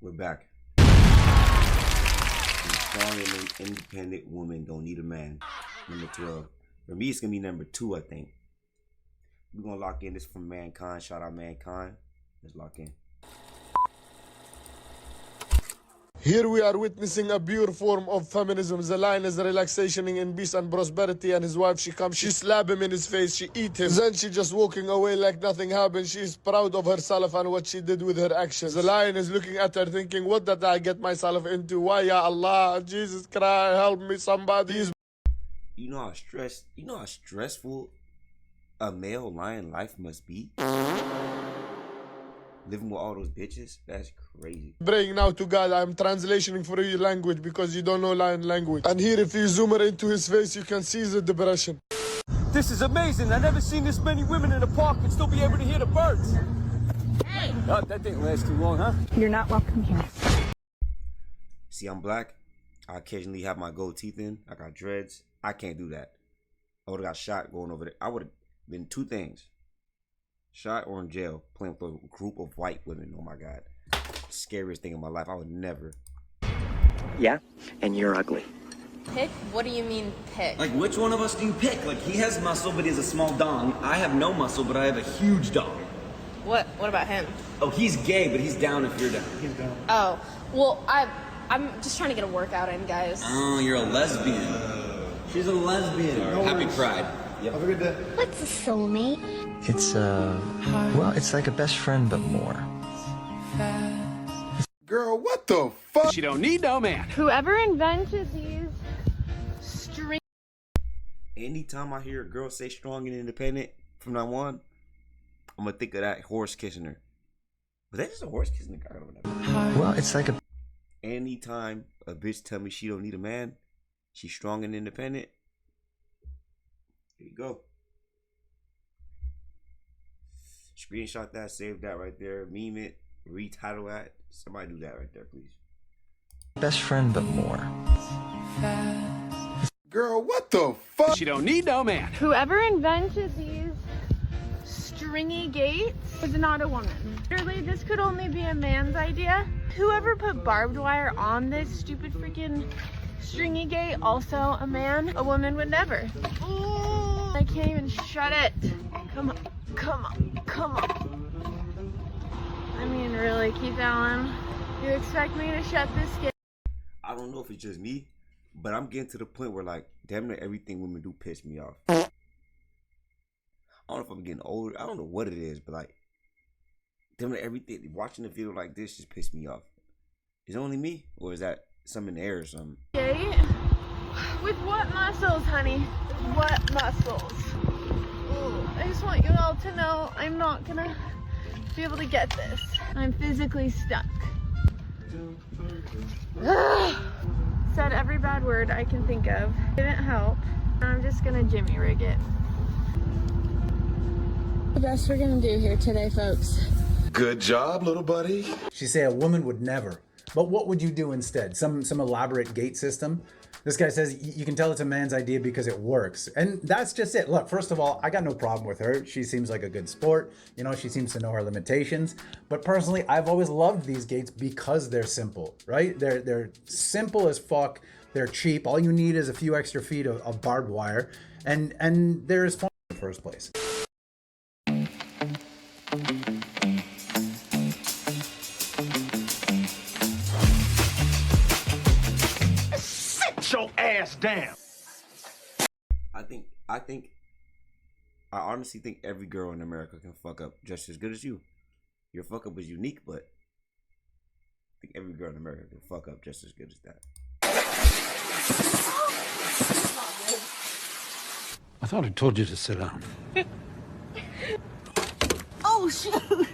We're back. Strong and independent woman don't need a man. Number 12. For me, it's gonna be number 2, I think. We're gonna lock in this from Mankind. Shout out Mankind. Let's lock in. Here we are witnessing a pure form of feminism. The lion is relaxationing in peace and prosperity, and his wife, she comes, she slap him in his face, she eat him. Then she just walking away like nothing happened. She is proud of herself and what she did with her actions. The lion is looking at her thinking, what did I get myself into? Why, ya Allah, Jesus Christ, help me, somebody. You know how stressful a male lion life must be? Living with all those bitches? That's crazy. Praying now to God, I'm translating for you language because you don't know lion language. And here, if you zoom it into his face, you can see the depression. This is amazing. I've never seen this many women in a park and still be able to hear the birds. Hey! Oh, that didn't last too long, huh? You're not welcome here. See, I'm black. I occasionally have my gold teeth in. I got dreads. I can't do that. I would have got shot going over there. I would have been 2 things. Shot or in jail playing with a group of white women. Oh my God. Scariest thing in my life. I would never. Yeah, and you're ugly. Pick? What do you mean pick? Like, which one of us do you pick? Like, he has muscle, but he has a small dong. I have no muscle, but I have a huge dong. What about him? Oh, he's gay, but he's down if you're down. He's down. Oh, well, I'm just trying to get a workout in, guys. Oh, you're a lesbian. She's a lesbian. No Happy worries. Pride. Yep. Have a good day. What's a soulmate? It's, well, it's like a best friend, but more. Girl, what the fuck? She don't need no man. Whoever invented these string. Anytime I hear a girl say strong and independent from now on, I'm gonna think of that horse kissing her. Was that just a horse kissing the guy? Well, it's like a... Anytime a bitch tell me she don't need a man, she's strong and independent. There you go. Screenshot that, save that right there, meme it, retitle that. Somebody do that right there, please. Best friend, but more. Girl, what the fuck? She don't need no man. Whoever invented these stringy gates was not a woman. Literally, this could only be a man's idea. Whoever put barbed wire on this stupid freaking stringy gate, also a man. A woman would never. Ooh, I can't even shut it. Come on, come on, come on. I mean, really, Keith Allen, you expect me to shut this gate? I don't know if it's just me, but I'm getting to the point where, like, damn near everything women do piss me off. I don't know if I'm getting older. I don't know what it is, but, like, damn near everything, watching a video like this just pissed me off. Is it only me? Or is that something in the air or something? Gate? With what muscles, honey? What muscles? Ooh, I just want you all to know I'm not gonna be able to get this. I'm physically stuck. Said every bad word I can think of. Didn't help. I'm just gonna jimmy rig it. The best we're gonna do here today, folks. Good job, little buddy. She said a woman would never. But what would you do instead? Some elaborate gate system? This guy says you can tell it's a man's idea because it works. And that's just it. Look, first of all, I got no problem with her. She seems like a good sport. You know, she seems to know her limitations. But personally, I've always loved these gates because they're simple, right? They're simple as fuck. They're cheap. All you need is a few extra feet of barbed wire. And they're as fun in the first place. Your ass down. I honestly think every girl in America can fuck up just as good as you. Your fuck up is unique, but I think every girl in America can fuck up just as good as that. I thought I told you to sit down. Oh, shoot. Linda,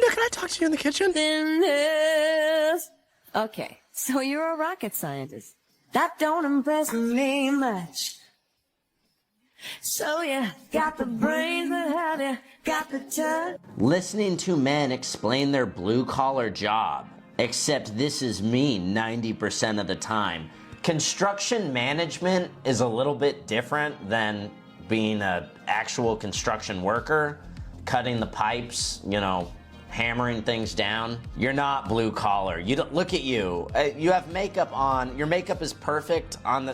can I talk to you in the kitchen? Okay, so you're a rocket scientist. That don't impress me much. So you got the brains, but have you got the touch? Listening to men explain their blue-collar job, except this is me 90% of the time. Construction management is a little bit different than being an actual construction worker, cutting the pipes, you know, hammering things down. You're not blue collar. You don't, look at you. You have makeup on. Your makeup is perfect on the,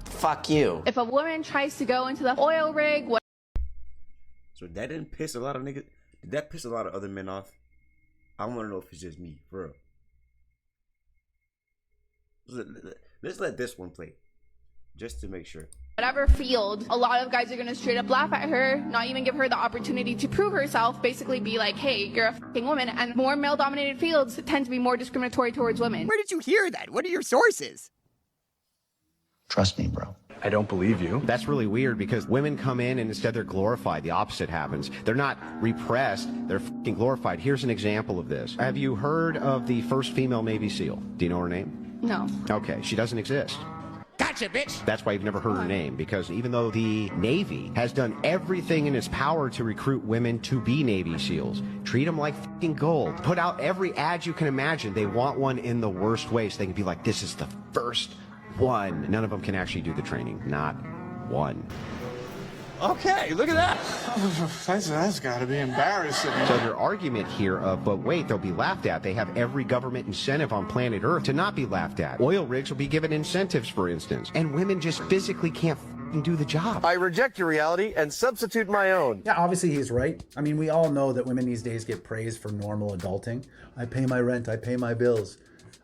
fuck you. If a woman tries to go into the oil rig, what? So that didn't piss a lot of niggas. Did that piss a lot of other men off? I want to know if it's just me, for real. Let's let this one play, just to make sure. Whatever field, a lot of guys are gonna straight up laugh at her, not even give her the opportunity to prove herself, basically be like, hey, you're a fucking woman. And more male-dominated fields tend to be more discriminatory towards women. Where did you hear that? What are your sources? Trust me, bro. I don't believe you. That's really weird because women come in and instead they're glorified. The opposite happens. They're not repressed, they're fucking glorified. Here's an example of this. Have you heard of the first female Navy SEAL? Do you know her name? No. Okay, she doesn't exist. Gotcha, bitch! That's why you've never heard her name, because even though the Navy has done everything in its power to recruit women to be Navy SEALs, treat them like fucking gold, put out every ad you can imagine, they want one in the worst way so they can be like, this is the first one. None of them can actually do the training. Not one. Okay, look at that. That's gotta be embarrassing. So your argument here of, but wait, they'll be laughed at. They have every government incentive on planet Earth to not be laughed at. Oil rigs will be given incentives, for instance. And women just physically can't do the job. I reject your reality and substitute my own. Yeah, obviously he's right. I mean, we all know that women these days get praised for normal adulting. I pay my rent, I pay my bills.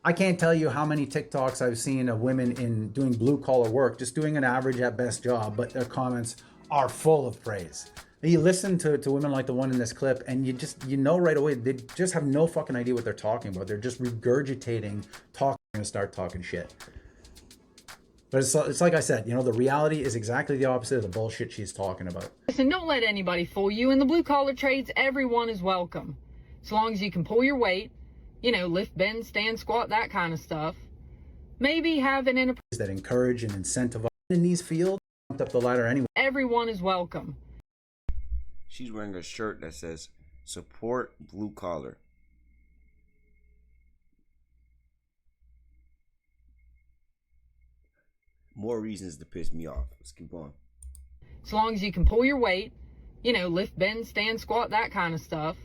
I can't tell you how many TikToks I've seen of women in doing blue collar work, just doing an average at best job, but their comments are full of praise. And you listen to women like the one in this clip and you know right away, they just have no fucking idea what they're talking about. They're just regurgitating, and start talking shit. But it's like I said, you know, the reality is exactly the opposite of the bullshit she's talking about. Listen, don't let anybody fool you. In the blue collar trades, everyone is welcome. As long as you can pull your weight, you know, lift, bend, stand, squat, that kind of stuff. Maybe have an enterprise that encourage and incentivize in these fields, up the ladder anyway. Everyone is welcome. She's wearing a shirt that says, support blue collar. More reasons to piss me off. Let's keep going. As long as you can pull your weight, you know, lift, bend, stand, squat, that kind of stuff.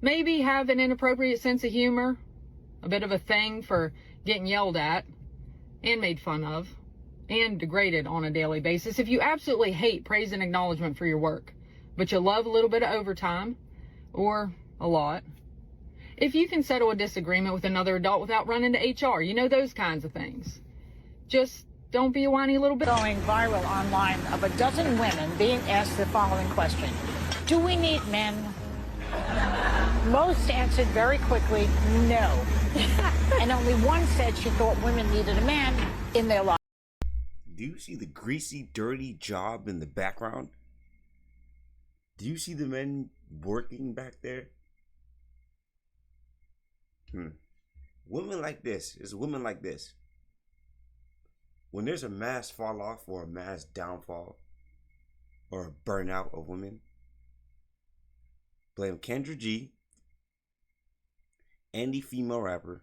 Maybe have an inappropriate sense of humor, a bit of a thing for getting yelled at and made fun of and degraded on a daily basis. If you absolutely hate praise and acknowledgement for your work, but you love a little bit of overtime or a lot. If you can settle a disagreement with another adult without running to HR, you know, those kinds of things. Just don't be a whiny little bit. Going viral online of a dozen women being asked the following question: do we need men? Most answered very quickly, no. And only one said she thought women needed a man in their life. Do you see the greasy, dirty job in the background? Do you see the men working back there? Women like this. It's women like this. When there's a mass fall off or a mass downfall or a burnout of women, blame Kendra G, Andy female rapper,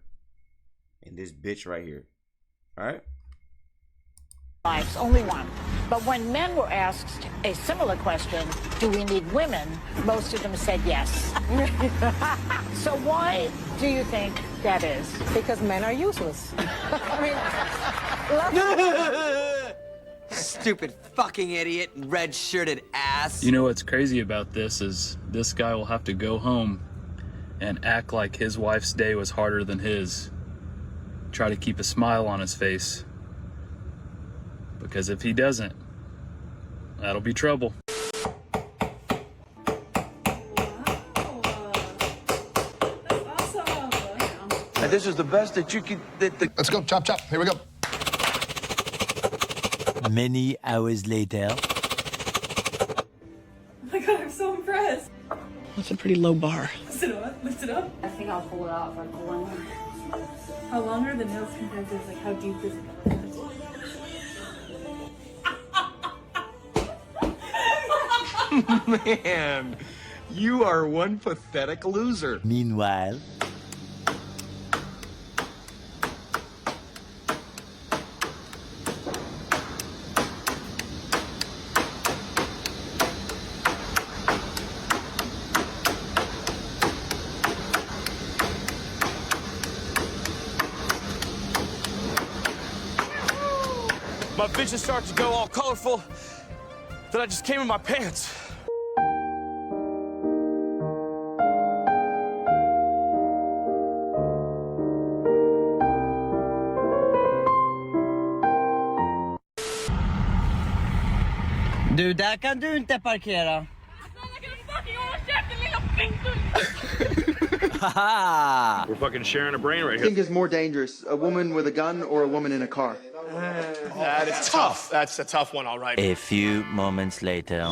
and this bitch right here. Alright? Lives, only one. But when men were asked a similar question, do we need women, most of them said yes. So why do you think that is? Because men are useless. Stupid fucking idiot, red-shirted ass. You know what's crazy about this is this guy will have to go home and act like his wife's day was harder than his. Try to keep a smile on his face. Because if he doesn't, that'll be trouble. And this is the best that you can... Let's go, chop, chop. Here we go. Many hours later. Oh my god, I'm so impressed. That's a pretty low bar. Lift it up, lift it up. I think I'll pull it out for one. How long are the nails compared to like how deep is it? Man, you are one pathetic loser. Meanwhile. My vision started to go all colorful. Then I just came in my pants. Du, där kan du inte parkera. We're fucking sharing a brain right I here. think is more dangerous, a woman with a gun or a woman in a car? That is tough. That's a tough one, all right. A few moments later.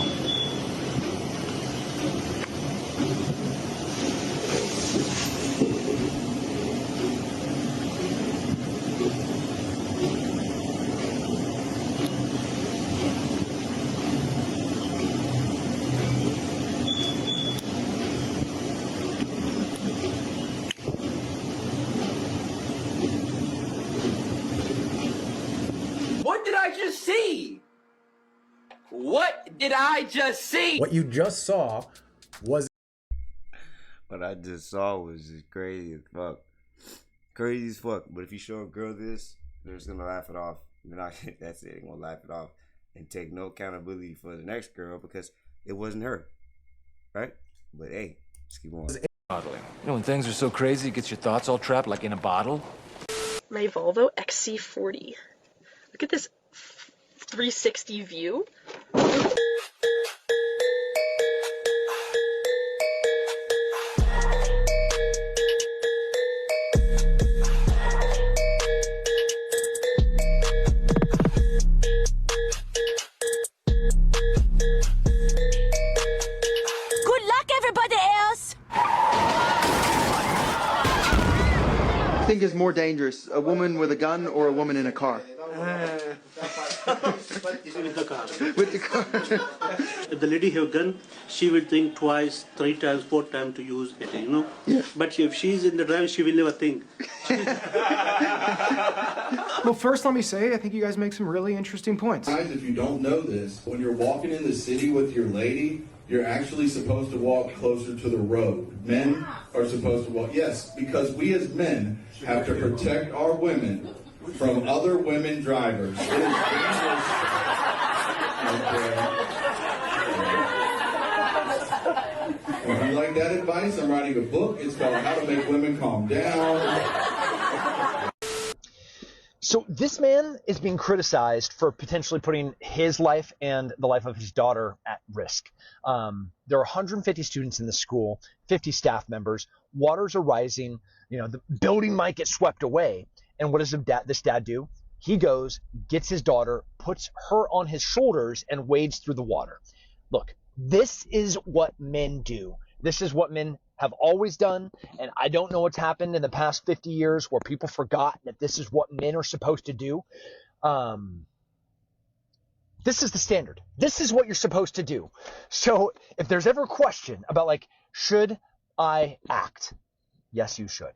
What did I just see? What did I just see? What you just saw was... What I just saw was just crazy as fuck. Crazy as fuck. But if you show a girl this, they're just gonna laugh it off. They're not, that's it. They're gonna laugh it off and take no accountability for the next girl because it wasn't her. Right? But hey, let's keep on. Bottling. You know, when things are so crazy, it gets your thoughts all trapped like in a bottle. My Volvo XC40. Look at this 360 view. Good luck, everybody else! I think is more dangerous, a woman with a gun or a woman in a car? With the car. With the car. If the lady have gun, she will think twice, 3 times, 4 times to use it, you know? Yeah. But if she's in the drive, she will never think. Well, first let me say, I think you guys make some really interesting points. Guys, if you don't know this, when you're walking in the city with your lady, you're actually supposed to walk closer to the road. Men are supposed to walk, yes, because we as men have to protect our women from other women drivers. It is dangerous. If you like that advice, I'm writing a book. It's called How to Make Women Calm Down. So this man is being criticized for potentially putting his life and the life of his daughter at risk. There are 150 students in the school, 50 staff members. Waters are rising. You know, the building might get swept away. And what does this dad do? He goes, gets his daughter, puts her on his shoulders, and wades through the water. Look, this is what men do. This is what men have always done, and I don't know what's happened in the past 50 years where people forgot that this is what men are supposed to do. This is the standard. This is what you're supposed to do. So if there's ever a question about, like, should I act? Yes, you should.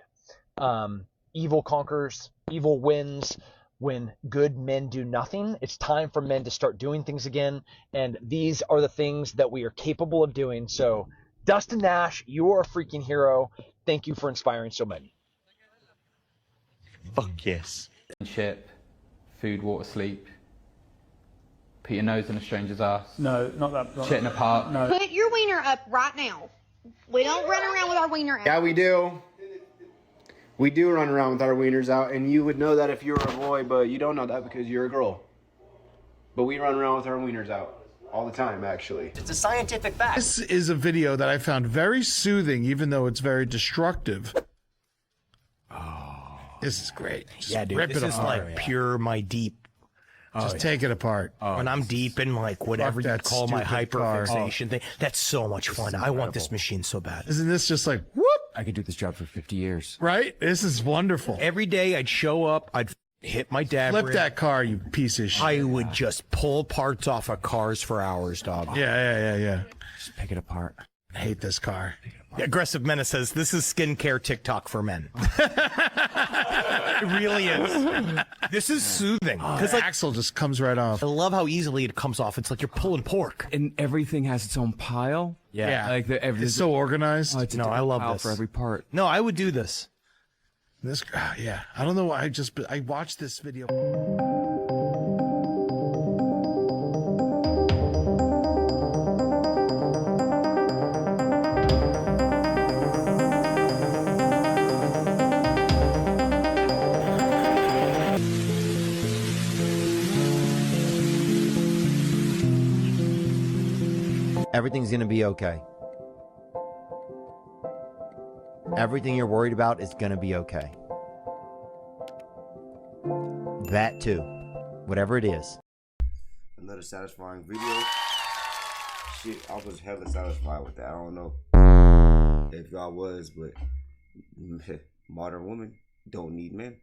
Evil conquers, evil wins. When good men do nothing, it's time for men to start doing things again. And these are the things that we are capable of doing. So Dustin Nash, you are a freaking hero. Thank you for inspiring so many. Fuck yes. Ship, food, water, sleep. Put your nose in a stranger's ass. No, not that. Shit in a park. No. Put your wiener up right now. We don't run around with our wiener out. Yeah, we do. We do run around with our wieners out, and you would know that if you were a boy, but you don't know that because you're a girl. But we run around with our wieners out all the time, actually. It's a scientific fact. This is a video that I found very soothing, even though it's very destructive. Oh, this is great. Just yeah, dude, rip this it is apart. like pure my deep. Just take it apart. When I'm deep in like whatever you call my hyperfixation thing, that's so much fun. I want this machine so bad. Isn't this just like whoop? I could do this job for 50 years. Right? This is wonderful. Every day I'd show up, I'd hit my dad. Flip that car, you piece of shit. I would just pull parts off of cars for hours, dog. Yeah. Just pick it apart. I hate this car. Aggressive Menace says, this is skincare TikTok for men. It really is. This is soothing. Because like, axle just comes right off. I love how easily it comes off. It's like you're pulling pork. And everything has its own pile. Yeah. Like it's so organized. Oh, it's no, I love this. For every part. No, I would do this. This, yeah. I don't know why I watched this video. everything's going to be okay. Everything you're worried about is going to be okay. That too. Whatever it is. Another satisfying video. Shit, I was hella satisfied with that. I don't know if y'all was, but modern women don't need men.